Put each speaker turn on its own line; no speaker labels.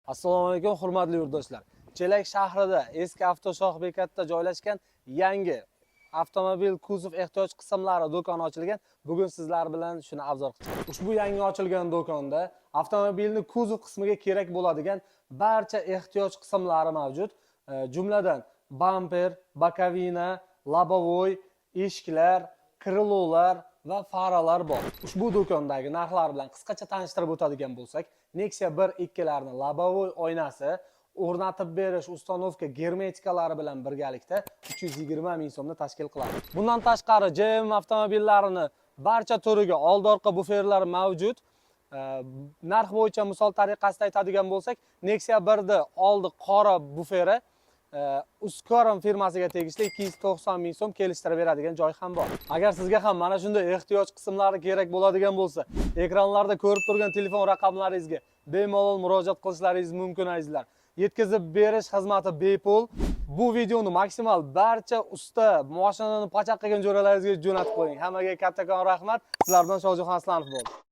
Assalomu alaykum, hurmatli yurtdoshlar. Chelak shahrida eski avtoshoh bekatida joylashgan yangi avtomobil kuzov ehtiyoj qismlari do'koni ochilgan. Bugun sizlar bilan shuni obzor qilamiz. Ushbu yangi ochilgan do'konda avtomobilning kuzov qismiga kerak bo'ladigan barcha ehtiyoj qismlari mavjud. Jumladan bamper, bokovina, lobovoy, eshiklar, krilolar va faralar bor. Ushbu do'kondagi narxlar bilan qisqacha tanishtirib o'tadigan bo'lsak, Nexia 1.2 larning lobovoy oynasi o'rnatib berish ustanovka germetikalari bilan birgalikda 320 ming so'mni tashkil qiladi. Bundan tashqari GM avtomobillarini barcha turiga old-orqa buferlar mavjud. Narx bo'yicha misol tariqasida aytadigan bo'lsak, Nexia 1da oldi qora buferi Uskorum firmasiga tegishli 290 ming so'm kelishtirib beradigan joy ham bor. Agar sizga ham mana shunday ehtiyoj qismlari kerak bo'ladigan bo'lsa, ekranlarda ko'rib turgan telefon raqamlaringizga bemalol murojaat qilishlaringiz mumkin azizlar. Yetkazib berish xizmati bepul. Bu videoni maksimal barcha usta mashinani pachaq qilgan jo'ralaringizga jo'natib qo'ying. Hammaga kattakon rahmat. Sizlardan Shohjahon Aslanov bo'ldi.